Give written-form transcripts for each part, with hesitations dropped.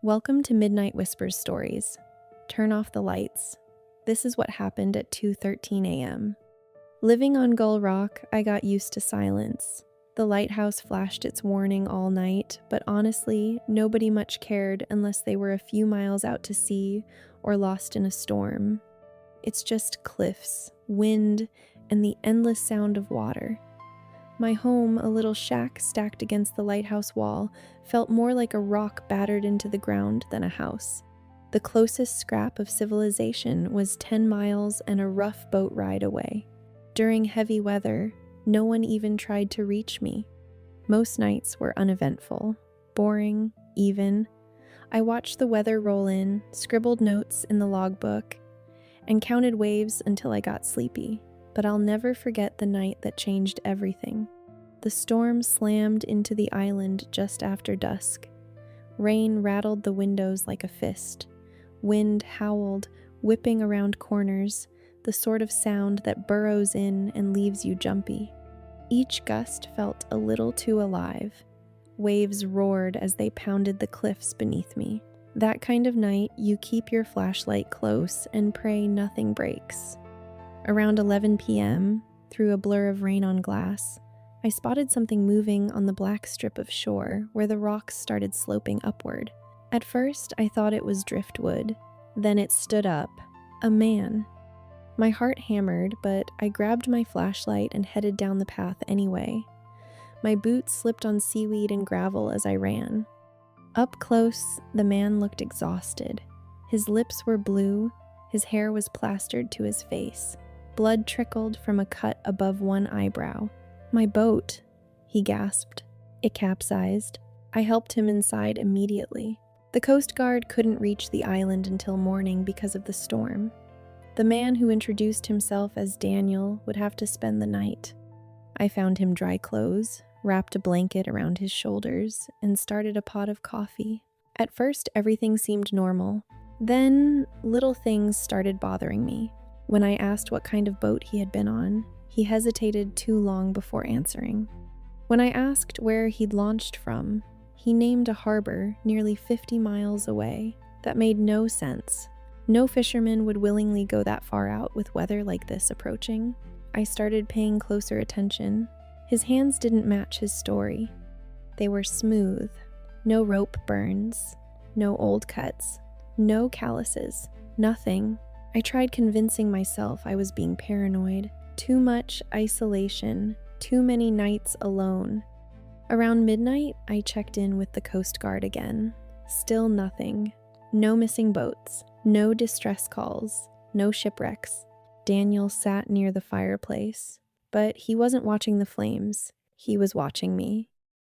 Welcome to Midnight Whispers Stories. Turn off the lights. This is what happened at 2:13 a.m. Living on Gull Rock, I got used to silence. The lighthouse flashed its warning all night, but honestly, nobody much cared unless they were a few miles out to sea or lost in a storm. It's just cliffs, wind, and the endless sound of water. My home, a little shack stacked against the lighthouse wall, felt more like a rock battered into the ground than a house. The closest scrap of civilization was 10 miles and a rough boat ride away. During heavy weather, no one even tried to reach me. Most nights were uneventful, boring, even. I watched the weather roll in, scribbled notes in the logbook, and counted waves until I got sleepy. But I'll never forget the night that changed everything. The storm slammed into the island just after dusk. Rain rattled the windows like a fist. Wind howled, whipping around corners, the sort of sound that burrows in and leaves you jumpy. Each gust felt a little too alive. Waves roared as they pounded the cliffs beneath me. That kind of night, you keep your flashlight close and pray nothing breaks. Around 11 p.m., through a blur of rain on glass, I spotted something moving on the black strip of shore where the rocks started sloping upward. At first, I thought it was driftwood. Then it stood up. A man. My heart hammered, but I grabbed my flashlight and headed down the path anyway. My boots slipped on seaweed and gravel as I ran. Up close, the man looked exhausted. His lips were blue, his hair was plastered to his face. Blood trickled from a cut above one eyebrow. "My boat," he gasped. "It capsized." I helped him inside immediately. The Coast Guard couldn't reach the island until morning because of the storm. The man who introduced himself as Daniel would have to spend the night. I found him dry clothes, wrapped a blanket around his shoulders, and started a pot of coffee. At first, everything seemed normal. Then, little things started bothering me. When I asked what kind of boat he had been on, he hesitated too long before answering. When I asked where he'd launched from, he named a harbor nearly 50 miles away. That made no sense. No fisherman would willingly go that far out with weather like this approaching. I started paying closer attention. His hands didn't match his story. They were smooth. No rope burns. No old cuts. No calluses. Nothing. I tried convincing myself I was being paranoid. Too much isolation, too many nights alone. Around midnight, I checked in with the Coast Guard again. Still nothing. No missing boats, no distress calls, no shipwrecks. Daniel sat near the fireplace, but he wasn't watching the flames. He was watching me.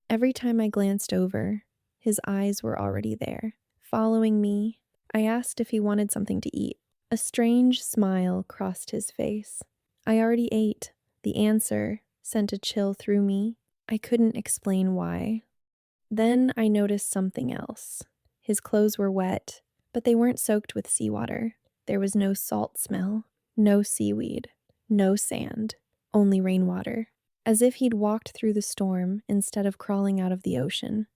Every time I glanced over, his eyes were already there, following me. I asked if he wanted something to eat. A strange smile crossed his face. "I already ate." The answer sent a chill through me. I couldn't explain why. Then I noticed something else. His clothes were wet, but they weren't soaked with seawater. There was no salt smell, no seaweed, no sand, only rainwater. As if he'd walked through the storm instead of crawling out of the ocean.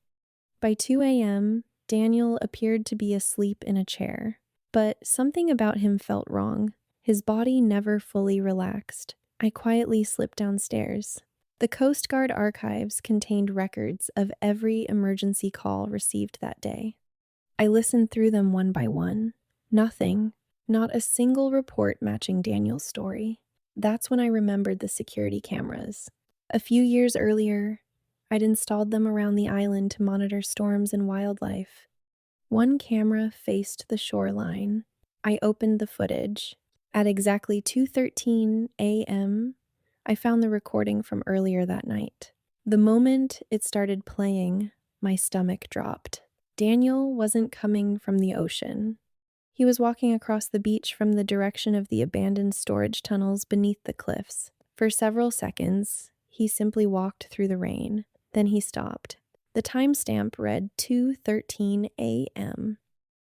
By 2 a.m., Daniel appeared to be asleep in a chair. But something about him felt wrong. His body never fully relaxed. I quietly slipped downstairs. The Coast Guard archives contained records of every emergency call received that day. I listened through them one by one. Nothing. Not a single report matching Daniel's story. That's when I remembered the security cameras. A few years earlier, I'd installed them around the island to monitor storms and wildlife. One camera faced the shoreline. I opened the footage. At exactly 2:13 a.m., I found the recording from earlier that night. The moment it started playing, my stomach dropped. Daniel wasn't coming from the ocean. He was walking across the beach from the direction of the abandoned storage tunnels beneath the cliffs. For several seconds, he simply walked through the rain. Then he stopped. The timestamp read 2:13 a.m.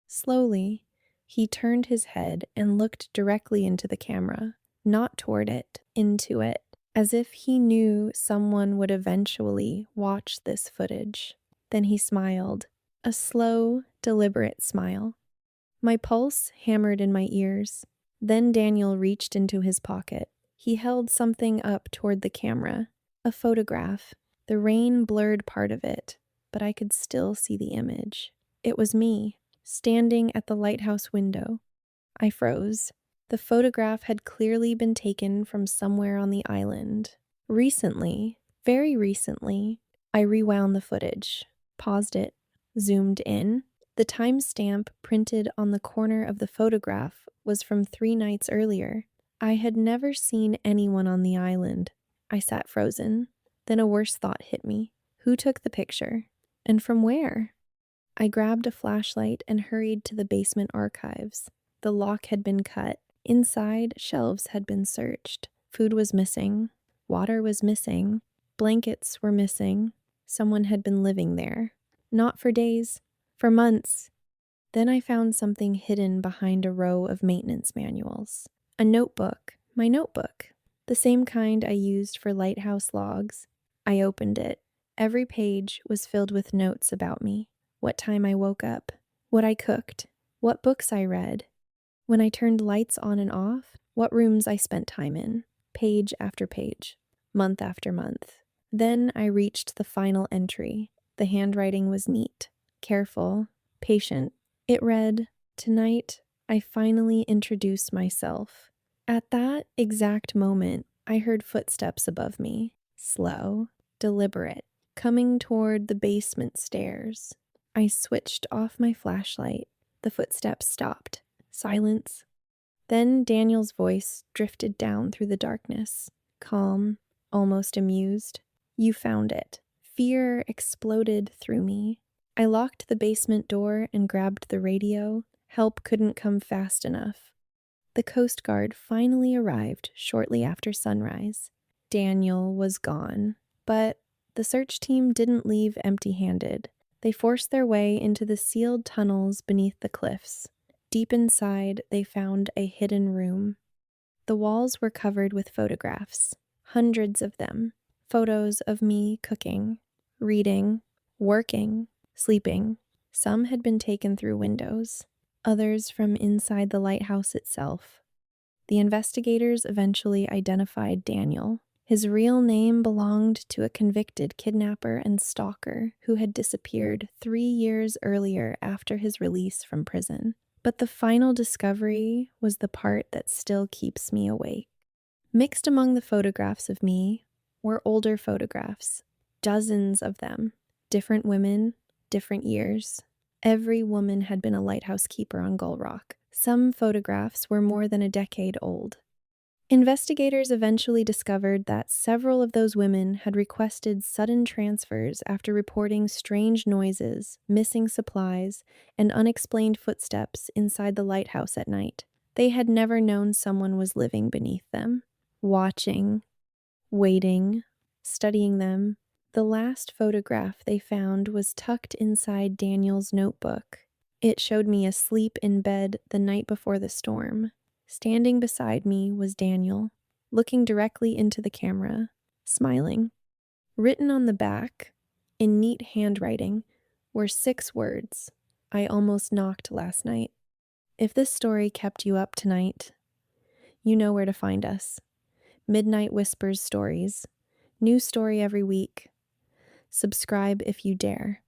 Slowly, he turned his head and looked directly into the camera, not toward it, into it, as if he knew someone would eventually watch this footage. Then he smiled, A slow, deliberate smile. My pulse hammered in my ears. Then Daniel reached into his pocket. He held something up toward the camera, a photograph. The rain blurred part of it, but I could still see the image. It was me, standing at the lighthouse window. I froze. The photograph had clearly been taken from somewhere on the island. Recently, very recently, I rewound the footage, paused it, zoomed in. The timestamp printed on the corner of the photograph was from 3 nights earlier. I had never seen anyone on the island. I sat frozen. Then a worse thought hit me. Who took the picture? And from where? I grabbed a flashlight and hurried to the basement archives. The lock had been cut. Inside, shelves had been searched. Food was missing. Water was missing. Blankets were missing. Someone had been living there. Not for days, for months. Then I found something hidden behind a row of maintenance manuals. A notebook, my notebook, the same kind I used for Lighthouse logs. I opened it. Every page was filled with notes about me, what time I woke up, what I cooked, what books I read, when I turned lights on and off, what rooms I spent time in, page after page, month after month. Then I reached the final entry. The handwriting was neat, careful, patient. It read, "Tonight, I finally introduce myself." At that exact moment, I heard footsteps above me, slow, deliberate, coming toward the basement stairs. I switched off my flashlight. The footsteps stopped. Silence. Then Daniel's voice drifted down through the darkness, calm, almost amused. "You found it." Fear exploded through me. I locked the basement door and grabbed the radio. Help couldn't come fast enough. The Coast Guard finally arrived shortly after sunrise. Daniel was gone, but the search team didn't leave empty-handed. They forced their way into the sealed tunnels beneath the cliffs. Deep inside, they found a hidden room. The walls were covered with photographs, hundreds of them. Photos of me cooking, reading, working, sleeping. Some had been taken through windows, others from inside the lighthouse itself. The investigators eventually identified Daniel. His real name belonged to a convicted kidnapper and stalker who had disappeared 3 years earlier after his release from prison. But the final discovery was the part that still keeps me awake. Mixed among the photographs of me were older photographs, dozens of them, different women, different years. Every woman had been a lighthouse keeper on Gull Rock. Some photographs were more than a decade old. Investigators eventually discovered that several of those women had requested sudden transfers after reporting strange noises, missing supplies, and unexplained footsteps inside the lighthouse at night. They had never known someone was living beneath them, watching, waiting, studying them. The last photograph they found was tucked inside Daniel's notebook. It showed me asleep in bed the night before the storm. Standing beside me was Daniel, looking directly into the camera, smiling. Written on the back, in neat handwriting, were 6 words I almost knocked last night. If this story kept you up tonight, you know where to find us. Midnight Whispers Stories. New story every week. Subscribe if you dare.